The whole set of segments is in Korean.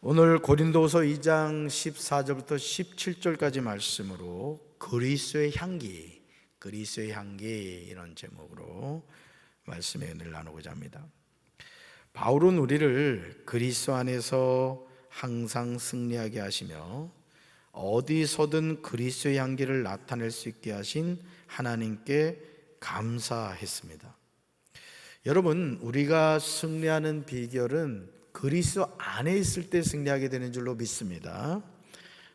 오늘 고린도서 2장 14절부터 17절까지 말씀으로 그리스도의 향기 이런 제목으로 말씀의 은혜를 나누고자 합니다. 바울은 우리를 그리스도 안에서 항상 승리하게 하시며 어디서든 그리스도의 향기를 나타낼 수 있게 하신 하나님께 감사했습니다. 여러분, 우리가 승리하는 비결은 그리스도 안에 있을 때 승리하게 되는 줄로 믿습니다.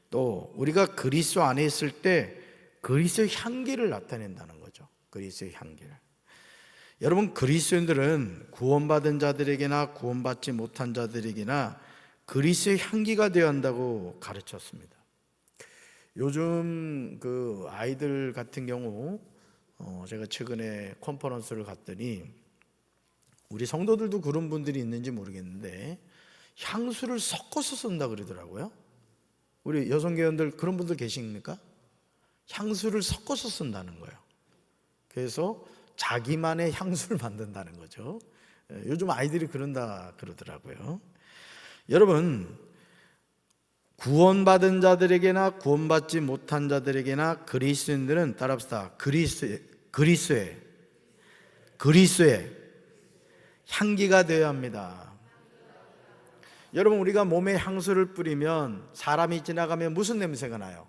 또 우리가 그리스도 안에 있을 때 그리스도의 향기를 나타낸다는 거죠. 그리스도의 향기를. 여러분, 그리스도인들은 구원받은 자들에게나 구원받지 못한 자들에게나 그리스도의 향기가 되어야 한다고 가르쳤습니다. 요즘 그 아이들 같은 경우 제가 최근에 컨퍼런스를 갔더니 우리 성도들도 그런 분들이 있는지 모르겠는데 향수를 섞어서 쓴다 그러더라고요. 우리 여성교원들 그런 분들 계십니까? 향수를 섞어서 쓴다는 거예요. 그래서 자기만의 향수를 만든다는 거죠. 요즘 아이들이 그런다 그러더라고요. 여러분, 구원받은 자들에게나 구원받지 못한 자들에게나 그리스도인들은 따라합시다. 그리스도의 향기가 되어야 합니다. 여러분, 우리가 몸에 향수를 뿌리면 사람이 지나가면 무슨 냄새가 나요?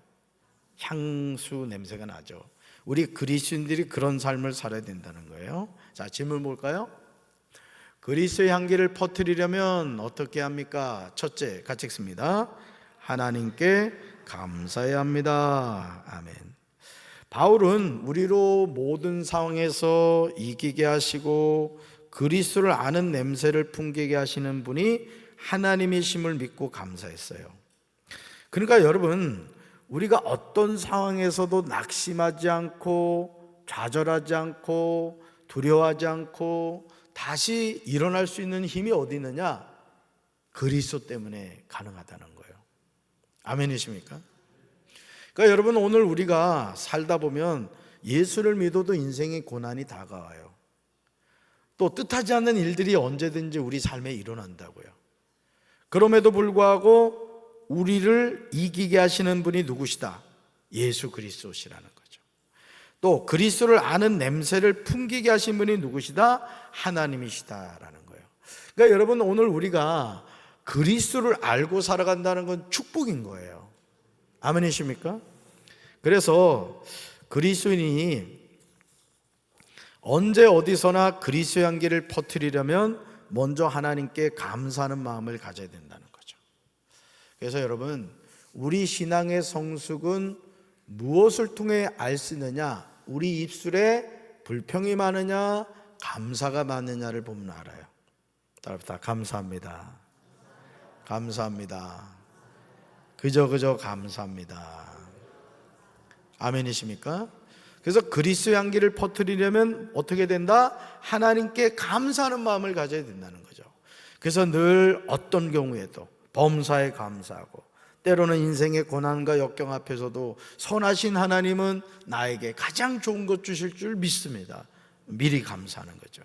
향수 냄새가 나죠. 우리 그리스도인들이 그런 삶을 살아야 된다는 거예요. 자, 질문 볼까요? 그리스도의 향기를 퍼뜨리려면 어떻게 합니까? 첫째, 같이 읽습니다. 하나님께 감사해야 합니다. 아멘. 바울은 우리로 모든 상황에서 이기게 하시고 그리스도를 아는 냄새를 풍기게 하시는 분이 하나님이심을 믿고 감사했어요. 그러니까 여러분, 우리가 어떤 상황에서도 낙심하지 않고 좌절하지 않고 두려워하지 않고 다시 일어날 수 있는 힘이 어디 있느냐? 그리스도 때문에 가능하다는 거예요. 아멘이십니까? 그러니까 여러분, 오늘 우리가 살다 보면 예수를 믿어도 인생의 고난이 다가와요. 또 뜻하지 않는 일들이 언제든지 우리 삶에 일어난다고요. 그럼에도 불구하고 우리를 이기게 하시는 분이 누구시다? 예수 그리스도시라는 거죠. 또 그리스도를 아는 냄새를 풍기게 하신 분이 누구시다? 하나님이시다라는 거예요. 그러니까 여러분, 오늘 우리가 그리스도를 알고 살아간다는 건 축복인 거예요. 아멘이십니까? 그래서 그리스도인이 언제 어디서나 그리스도의 향기를 퍼뜨리려면 먼저 하나님께 감사하는 마음을 가져야 된다는 거죠. 그래서 여러분, 우리 신앙의 성숙은 무엇을 통해 알 수 있느냐? 우리 입술에 불평이 많으냐 감사가 많으냐를 보면 알아요. 따라합시다. 감사합니다. 감사합니다. 그저 감사합니다. 아멘이십니까? 그래서 그리스도의 향기를 퍼뜨리려면 어떻게 된다? 하나님께 감사하는 마음을 가져야 된다는 거죠. 그래서 늘 어떤 경우에도 범사에 감사하고, 때로는 인생의 고난과 역경 앞에서도 선하신 하나님은 나에게 가장 좋은 것 주실 줄 믿습니다. 미리 감사하는 거죠.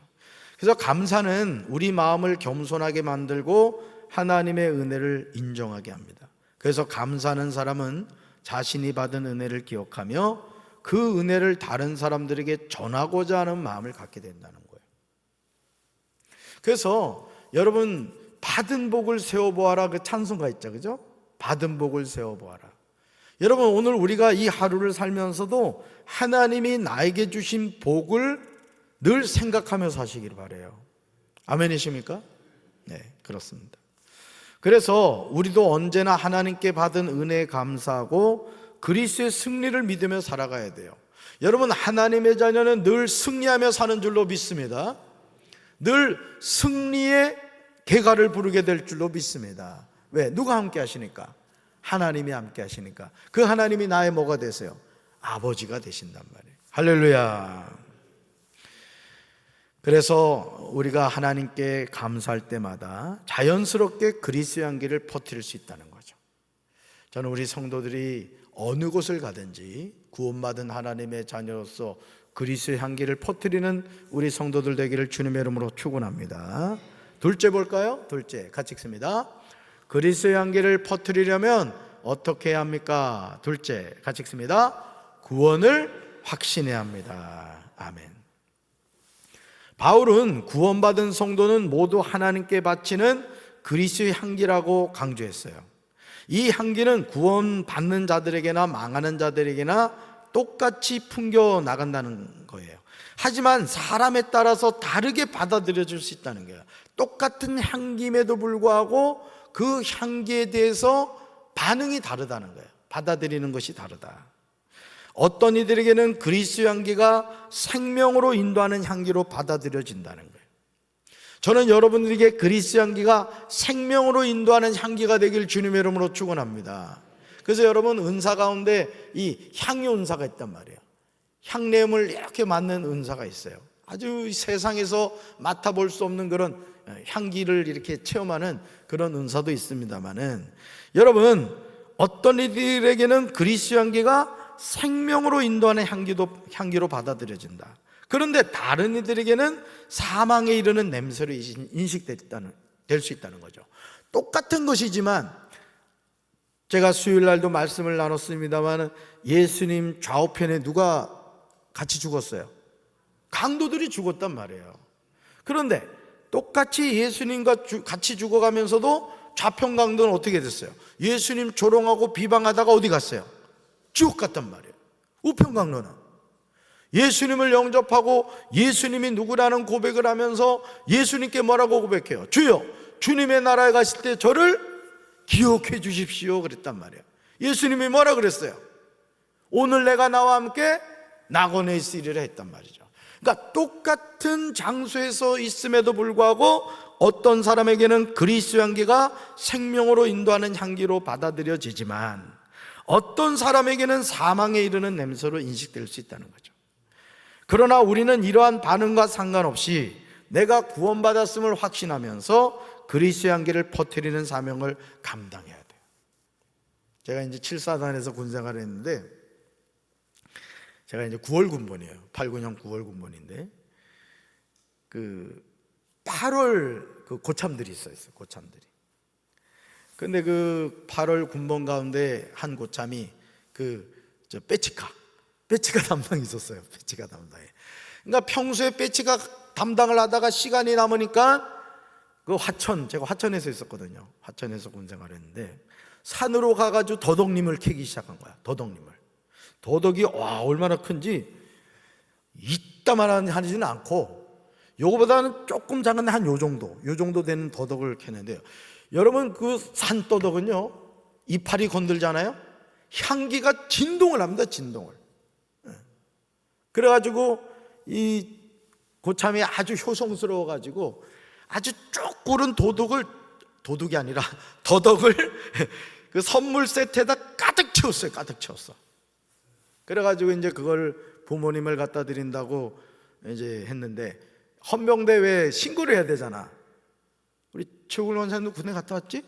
그래서 감사는 우리 마음을 겸손하게 만들고 하나님의 은혜를 인정하게 합니다. 그래서 감사하는 사람은 자신이 받은 은혜를 기억하며 그 은혜를 다른 사람들에게 전하고자 하는 마음을 갖게 된다는 거예요. 그래서 여러분, 받은 복을 세워보아라, 그 찬송가 있죠, 그죠? 받은 복을 세워보아라. 여러분, 오늘 우리가 이 하루를 살면서도 하나님이 나에게 주신 복을 늘 생각하며 사시길 바라요. 아멘이십니까? 네, 그렇습니다. 그래서 우리도 언제나 하나님께 받은 은혜에 감사하고 그리스도의 승리를 믿으며 살아가야 돼요. 여러분, 하나님의 자녀는 늘 승리하며 사는 줄로 믿습니다. 늘 승리의 개가를 부르게 될 줄로 믿습니다. 왜? 누가 함께 하시니까? 하나님이 함께 하시니까. 그 하나님이 나의 뭐가 되세요? 아버지가 되신단 말이에요. 할렐루야. 그래서 우리가 하나님께 감사할 때마다 자연스럽게 그리스도의 향기를 퍼뜨릴 수 있다는 거죠. 저는 우리 성도들이 어느 곳을 가든지 구원받은 하나님의 자녀로서 그리스도의 향기를 퍼뜨리는 우리 성도들 되기를 주님의 이름으로 축원합니다. 둘째 볼까요? 둘째, 같이 읽습니다. 그리스도의 향기를 퍼뜨리려면 어떻게 해야 합니까? 둘째, 같이 읽습니다. 구원을 확신해야 합니다. 아멘. 바울은 구원받은 성도는 모두 하나님께 바치는 그리스도의 향기라고 강조했어요. 이 향기는 구원받는 자들에게나 망하는 자들에게나 똑같이 풍겨 나간다는 거예요. 하지만 사람에 따라서 다르게 받아들여질 수 있다는 거예요. 똑같은 향기임에도 불구하고 그 향기에 대해서 반응이 다르다는 거예요. 받아들이는 것이 다르다. 어떤 이들에게는 그리스도 향기가 생명으로 인도하는 향기로 받아들여진다는 거예요. 저는 여러분들에게 그리스도 향기가 생명으로 인도하는 향기가 되길 주님의 이름으로 축원합니다. 그래서 여러분, 은사 가운데 이 향유 은사가 있단 말이에요. 향내음을 이렇게 맡는 은사가 있어요. 아주 세상에서 맡아볼 수 없는 그런 향기를 이렇게 체험하는 그런 은사도 있습니다만은, 여러분, 어떤 이들에게는 그리스도 향기가 생명으로 인도하는 향기로 받아들여진다. 그런데 다른 이들에게는 사망에 이르는 냄새로 인식될 수 있다는 거죠. 똑같은 것이지만, 제가 수요일 날도 말씀을 나눴습니다만 예수님 좌우편에 누가 같이 죽었어요? 강도들이 죽었단 말이에요. 그런데 똑같이 예수님과 같이 죽어가면서도 좌편 강도는 어떻게 됐어요? 예수님 조롱하고 비방하다가 어디 갔어요? 지옥 갔단 말이에요. 우편 강도는 예수님을 영접하고 예수님이 누구라는 고백을 하면서 예수님께 뭐라고 고백해요? 주여, 주님의 나라에 가실 때 저를 기억해 주십시오 그랬단 말이에요. 예수님이 뭐라 그랬어요? 오늘 내가 나와 함께 낙원에 있으리라 했단 말이죠. 그러니까 똑같은 장소에서 있음에도 불구하고 어떤 사람에게는 그리스도 향기가 생명으로 인도하는 향기로 받아들여지지만 어떤 사람에게는 사망에 이르는 냄새로 인식될 수 있다는 거죠. 그러나 우리는 이러한 반응과 상관없이 내가 구원받았음을 확신하면서 그리스도 향기를 퍼뜨리는 사명을 감당해야 돼요. 제가 이제 7사단에서 군생활을 했는데, 제가 이제 9월 군번이에요. 89년 9월 군번인데, 그 8월 그 고참들이 있어요. 고참들이. 근데 그 8월 군번 가운데 한 고참이 배치카 담당이 있었어요. 배치카 담당에. 그러니까 평소에 배치카 담당을 하다가 시간이 남으니까 제가 화천에서 있었거든요. 화천에서 군생활을 했는데 산으로 가가지고 더덕님을 캐기 시작한 거야. 더덕이 얼마나 큰지 이따만한 하지는 않고 요거보다는 조금 작은데 한 요 정도 되는 더덕을 캐는데요. 여러분, 그 산더덕은요 이파리 건들잖아요. 향기가 진동을 합니다. 진동을. 그래가지고 이 고참이 아주 효성스러워가지고 아주 쭉 고른 더덕을 그 선물 세트에다 가득 채웠어. 그래가지고 이제 그걸 부모님을 갖다 드린다고 이제 했는데, 헌병대 왜 신고를 해야 되잖아. 우리 최국일 원사님도 군대 갔다 왔지?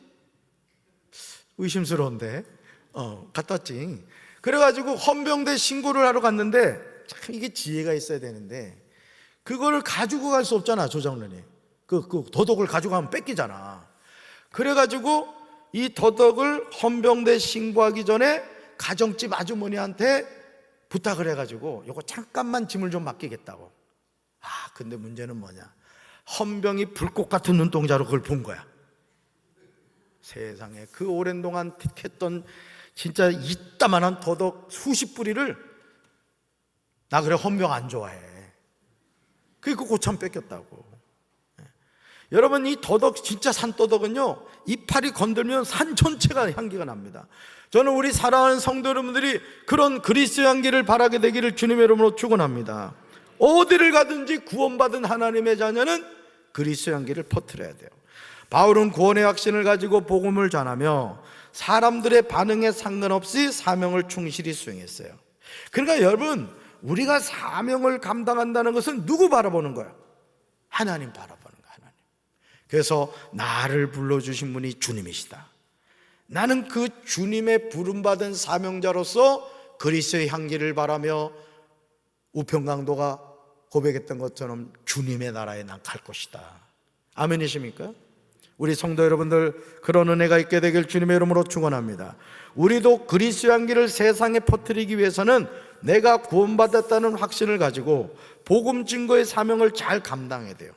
의심스러운데. 갔다 왔지. 그래가지고 헌병대 신고를 하러 갔는데, 참 이게 지혜가 있어야 되는데, 그걸 가지고 갈 수 없잖아, 조장관이. 그 더덕을 가져가면 뺏기잖아. 그래가지고 이 더덕을 헌병대 신고하기 전에 가정집 아주머니한테 부탁을 해가지고 요거 잠깐만 짐을 좀 맡기겠다고. 근데 문제는 뭐냐, 헌병이 불꽃 같은 눈동자로 그걸 본 거야. 세상에, 그 오랜 동안 틱했던 진짜 이따만한 더덕 수십 뿌리를, 나 그래 헌병 안 좋아해. 그 고참 뺏겼다고. 여러분, 이 더덕, 진짜 산더덕은요 이파리 건들면 산 전체가 향기가 납니다. 저는 우리 사랑하는 성도 여러분들이 그런 그리스도 향기를 바라게 되기를 주님의 이름으로 축원합니다. 어디를 가든지 구원받은 하나님의 자녀는 그리스도 향기를 퍼뜨려야 돼요. 바울은 구원의 확신을 가지고 복음을 전하며 사람들의 반응에 상관없이 사명을 충실히 수행했어요. 그러니까 여러분, 우리가 사명을 감당한다는 것은 누구 바라보는 거예요? 하나님 바라보는 거예요. 하나님. 그래서 나를 불러주신 분이 주님이시다. 나는 그 주님의 부름받은 사명자로서 그리스도의 향기를 바라며 우편강도가 고백했던 것처럼 주님의 나라에 난 갈 것이다. 아멘이십니까? 우리 성도 여러분들, 그런 은혜가 있게 되길 주님의 이름으로 축원합니다. 우리도 그리스도의 향기를 세상에 퍼뜨리기 위해서는 내가 구원받았다는 확신을 가지고 복음 증거의 사명을 잘 감당해야 돼요.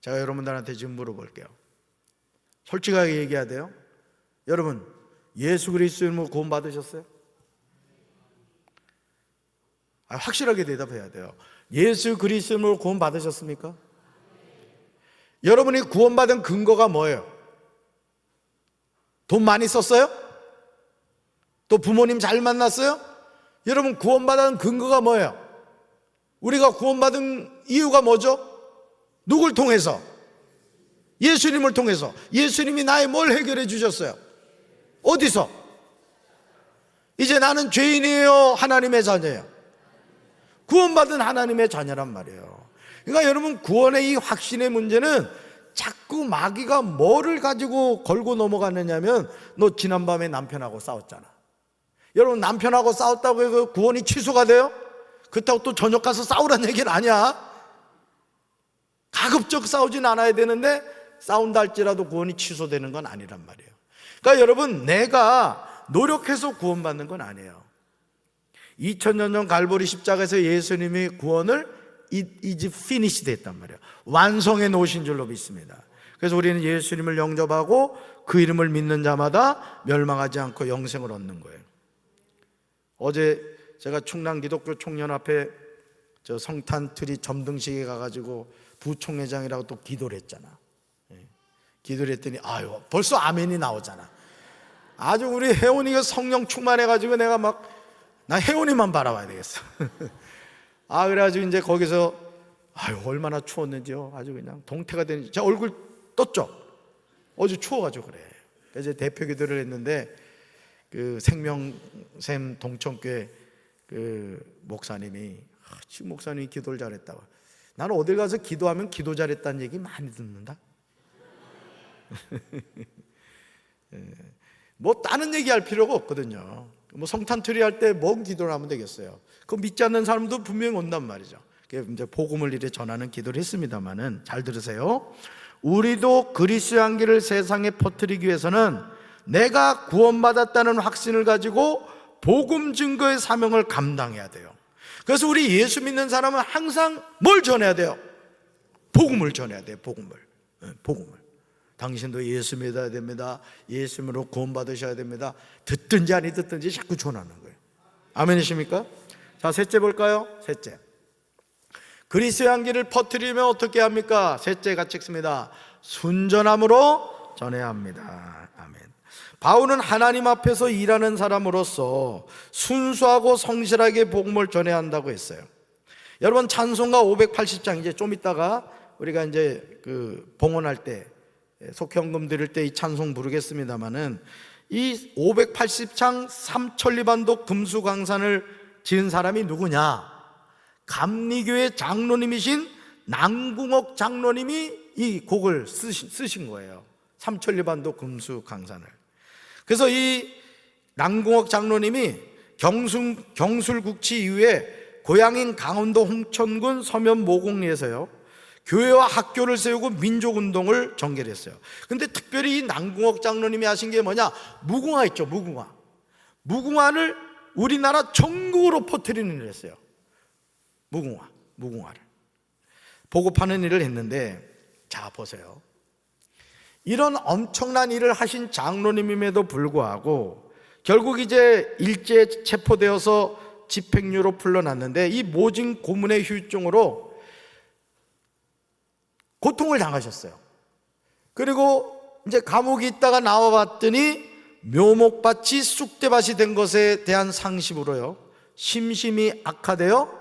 제가 여러분들한테 지금 물어볼게요. 솔직하게 얘기해야 돼요. 여러분, 예수 그리스도의 이름으로 구원 받으셨어요? 확실하게 대답해야 돼요. 예수 그리스도의 이름으로 구원 받으셨습니까? 여러분이 구원받은 근거가 뭐예요? 돈 많이 썼어요? 또 부모님 잘 만났어요? 여러분, 구원받은 근거가 뭐예요? 우리가 구원받은 이유가 뭐죠? 누굴 통해서? 예수님을 통해서. 예수님이 나의 뭘 해결해 주셨어요? 어디서? 이제 나는 죄인이에요, 하나님의 자녀예요? 구원받은 하나님의 자녀란 말이에요. 그러니까 여러분, 구원의 이 확신의 문제는 자꾸 마귀가 뭐를 가지고 걸고 넘어갔느냐면, 너 지난밤에 남편하고 싸웠잖아. 여러분, 남편하고 싸웠다고 해서 구원이 취소가 돼요? 그렇다고 또 저녁 가서 싸우라는 얘기는 아니야. 가급적 싸우진 않아야 되는데, 싸운다 할지라도 구원이 취소되는 건 아니란 말이에요. 그러니까 여러분, 내가 노력해서 구원받는 건 아니에요. 2000년 전 갈보리 십자가에서 예수님이 구원을 이제 피니시 됐단 말이에요. 완성해 놓으신 줄로 믿습니다. 그래서 우리는 예수님을 영접하고 그 이름을 믿는 자마다 멸망하지 않고 영생을 얻는 거예요. 어제 제가 충남 기독교 총연합회 저 성탄 트리 점등식에 가가지고 부총회장이라고 또 기도를 했잖아. 기도를 했더니 아유, 벌써 아멘이 나오잖아. 아주 우리 혜원이가 성령 충만해가지고 내가 막 나 혜원이만 바라봐야 되겠어. 그래가지고 이제 거기서 아유, 얼마나 추웠는지요. 아주 그냥 동태가 되는지. 제 얼굴 떴죠. 어제 추워가지고 그래. 그래서 대표 기도를 했는데 그 생명샘 동천교회 그 목사님이 지금 목사님이 기도를 잘했다고. 나는 어딜 가서 기도하면 기도 잘했다는 얘기 많이 듣는다. 뭐 다른 얘기할 필요가 없거든요. 뭐 성탄트리 할 때 뭔 기도를 하면 되겠어요? 그거 믿지 않는 사람도 분명히 온단 말이죠. 이제 복음을 이래 전하는 기도를 했습니다만은, 잘 들으세요. 우리도 그리스도의 향기를 세상에 퍼뜨리기 위해서는 내가 구원받았다는 확신을 가지고 복음 증거의 사명을 감당해야 돼요. 그래서 우리 예수 믿는 사람은 항상 뭘 전해야 돼요? 복음을 전해야 돼요. 복음을. 당신도 예수 믿어야 됩니다. 예수님으로 구원받으셔야 됩니다. 듣든지 아니 듣든지 자꾸 전하는 거예요. 아멘이십니까? 자, 셋째 볼까요? 셋째, 그리스도의 향기를 퍼뜨리면 어떻게 합니까? 셋째 같이 읽습니다. 순전함으로 전해야 합니다. 아멘. 바울은 하나님 앞에서 일하는 사람으로서 순수하고 성실하게 복음을 전해야 한다고 했어요. 여러분, 찬송가 580장 이제 좀 있다가 우리가 이제 그 봉헌할 때 속현금 드릴 때 이 찬송 부르겠습니다만은, 이 580장 삼천리반도 금수강산을 지은 사람이 누구냐? 감리교회 장로님이신 남궁옥 장로님이 이 곡을 쓰신 거예요. 삼천리반도 금수강산을. 그래서 이 남궁옥 장로님이 경술국치 이후에 고향인 강원도 홍천군 서면 모곡리에서요, 교회와 학교를 세우고 민족운동을 전개했어요. 근데 특별히 이 남궁옥 장로님이 하신 게 뭐냐? 무궁화 있죠, 무궁화. 무궁화를 우리나라 전국으로 퍼뜨리는 일을 했어요. 무궁화를 보급하는 일을 했는데, 자 보세요. 이런 엄청난 일을 하신 장로님임에도 불구하고 결국 이제 일제에 체포되어서 집행유로 풀려났는데, 이 모진 고문의 후유증으로 고통을 당하셨어요. 그리고 이제 감옥에 있다가 나와봤더니 묘목밭이 쑥대밭이 된 것에 대한 상심으로요, 심심이 악화되어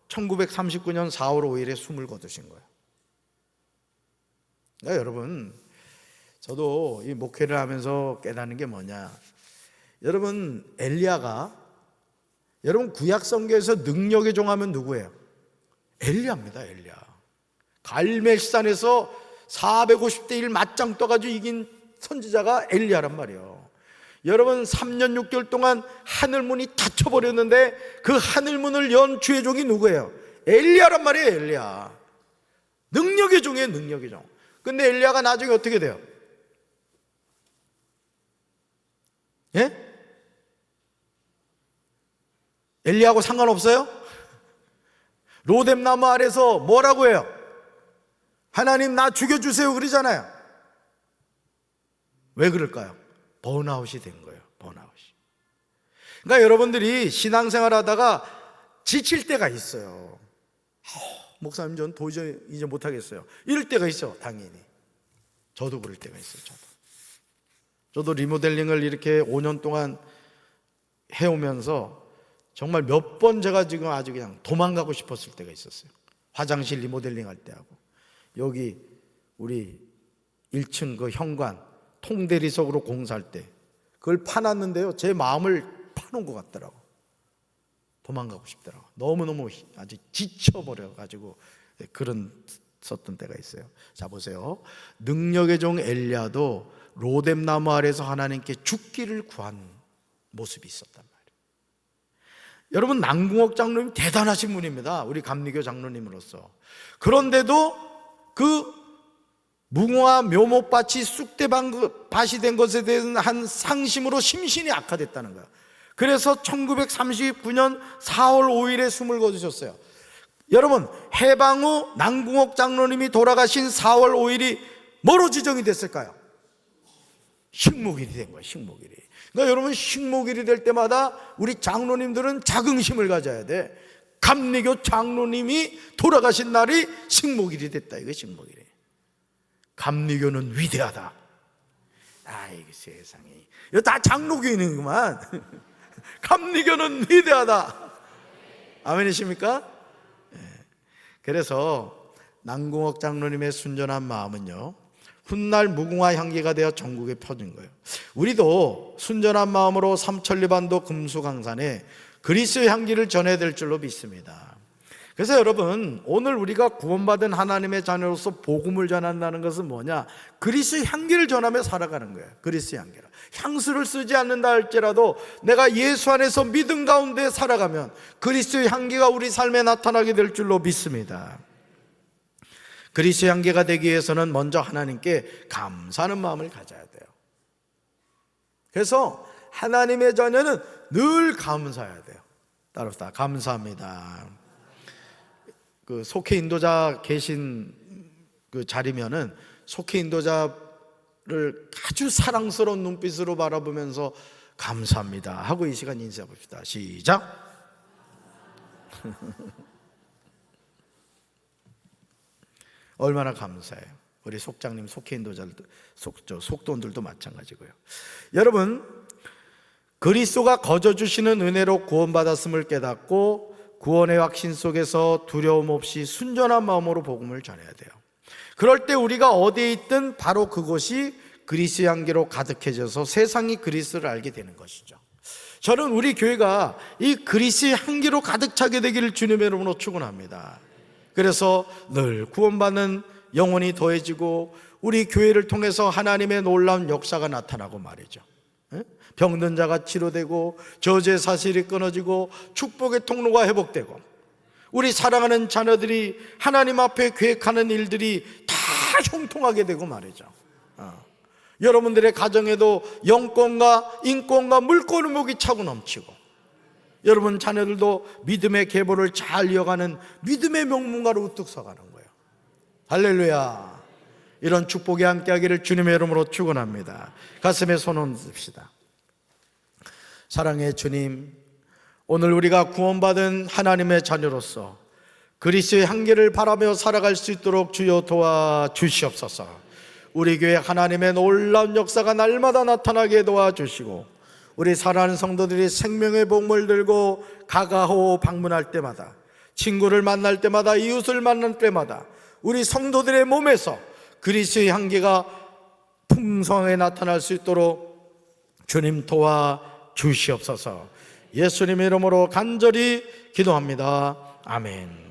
1939년 4월 5일에 숨을 거두신 거예요. 그러니까 여러분, 저도 이 목회를 하면서 깨닫는 게 뭐냐, 여러분, 엘리야가, 여러분 구약 성경에서 능력의 종하면 누구예요? 엘리야입니다. 엘리야. 갈멜산에서 450대 1 맞짱 떠가지고 이긴 선지자가 엘리야란 말이에요. 여러분, 3년 6개월 동안 하늘문이 닫혀버렸는데 그 하늘문을 연 주의 종이 누구예요? 엘리야란 말이에요. 엘리야. 능력의 종이에요. 능력의 종. 근데 엘리야가 나중에 어떻게 돼요? 예? 엘리야하고 상관없어요? 로뎀나무 아래서 뭐라고 해요? 하나님 나 죽여주세요 그러잖아요. 왜 그럴까요? 번아웃이 된 거예요. 번아웃이. 그러니까 여러분들이 신앙생활 하다가 지칠 때가 있어요. 목사님 전 도저히 이제 못하겠어요, 이럴 때가 있어. 당연히 저도 그럴 때가 있어요. 저도 리모델링을 이렇게 5년 동안 해오면서 정말 몇 번 제가 지금 아주 그냥 도망가고 싶었을 때가 있었어요. 화장실 리모델링 할 때 하고, 여기 우리 1층 그 현관 통대리석으로 공사할 때 그걸 파놨는데요, 제 마음을 파놓은 것 같더라고. 도망가고 싶더라고. 너무너무 아주 지쳐버려가지고 그런 썼던 때가 있어요. 자 보세요, 능력의 종 엘리야도 로뎀나무 아래서 하나님께 죽기를 구한 모습이 있었단 말이에요. 여러분, 남궁옥 장로님 대단하신 분입니다. 우리 감리교 장로님으로서. 그런데도 그 무궁화 묘목밭이 쑥대밭이 된 것에 대한 한 상심으로 심신이 악화됐다는 거예요. 그래서 1939년 4월 5일에 숨을 거두셨어요. 여러분, 해방 후 남궁옥 장로님이 돌아가신 4월 5일이 뭐로 지정이 됐을까요? 식목일이 된 거예요. 식목일이. 그러니까 여러분, 식목일이 될 때마다 우리 장로님들은 자긍심을 가져야 돼. 감리교 장로님이 돌아가신 날이 식목일이 됐다. 이거 식목일이. 감리교는 위대하다. 아이고 세상에, 이거 다 장로교인이구만. 감리교는 위대하다. 아멘이십니까? 그래서 남궁옥 장로님의 순전한 마음은요, 훗날 무궁화 향기가 되어 전국에 퍼진 거예요. 우리도 순전한 마음으로 삼천리반도 금수강산에 그리스도의 향기를 전해야 될 줄로 믿습니다. 그래서 여러분, 오늘 우리가 구원받은 하나님의 자녀로서 복음을 전한다는 것은 뭐냐? 그리스도의 향기를 전하며 살아가는 거예요. 그리스도의 향기를. 향수를 쓰지 않는다 할지라도 내가 예수 안에서 믿음 가운데 살아가면 그리스도의 향기가 우리 삶에 나타나게 될 줄로 믿습니다. 그리스도의 향기가 되기 위해서는 먼저 하나님께 감사하는 마음을 가져야 돼요. 그래서 하나님의 자녀는 늘 감사해야 돼요. 따라서 감사합니다. 그 속회 인도자 계신 그 자리면은 속회 인도자를 아주 사랑스러운 눈빛으로 바라보면서 감사합니다 하고 이 시간 인사해 봅시다. 시작. 얼마나 감사해요. 우리 속장님, 속회 인도자들도, 속도원들도 마찬가지고요. 여러분, 그리스도가 거저 주시는 은혜로 구원받았음을 깨닫고 구원의 확신 속에서 두려움 없이 순전한 마음으로 복음을 전해야 돼요. 그럴 때 우리가 어디에 있든 바로 그곳이 그리스도의 향기로 가득해져서 세상이 그리스도를 알게 되는 것이죠. 저는 우리 교회가 이 그리스도의 향기로 가득 차게 되기를 주님의 이름으로 축원합니다. 그래서 늘 구원받는 영혼이 더해지고 우리 교회를 통해서 하나님의 놀라운 역사가 나타나고 말이죠. 병든 자가 치료되고 저주의 사실이 끊어지고 축복의 통로가 회복되고 우리 사랑하는 자녀들이 하나님 앞에 계획하는 일들이 다 형통하게 되고 말이죠. 여러분들의 가정에도 영권과 인권과 물권의 목이 차고 넘치고 여러분 자녀들도 믿음의 계보를 잘 이어가는 믿음의 명문가로 우뚝 서가는 거예요. 할렐루야. 이런 축복이 함께하기를 주님의 이름으로 축원합니다. 가슴에 손 얹읍시다. 사랑의 주님, 오늘 우리가 구원받은 하나님의 자녀로서 그리스도의 향기를 바라며 살아갈 수 있도록 주여 도와주시옵소서. 우리 교회 하나님의 놀라운 역사가 날마다 나타나게 도와주시고 우리 사랑하는 성도들이 생명의 복음을 들고 가가호 방문할 때마다, 친구를 만날 때마다, 이웃을 만날 때마다 우리 성도들의 몸에서 그리스도의 향기가 풍성하게 나타날 수 있도록 주님 도와주시옵소서. 예수님의 이름으로 간절히 기도합니다. 아멘.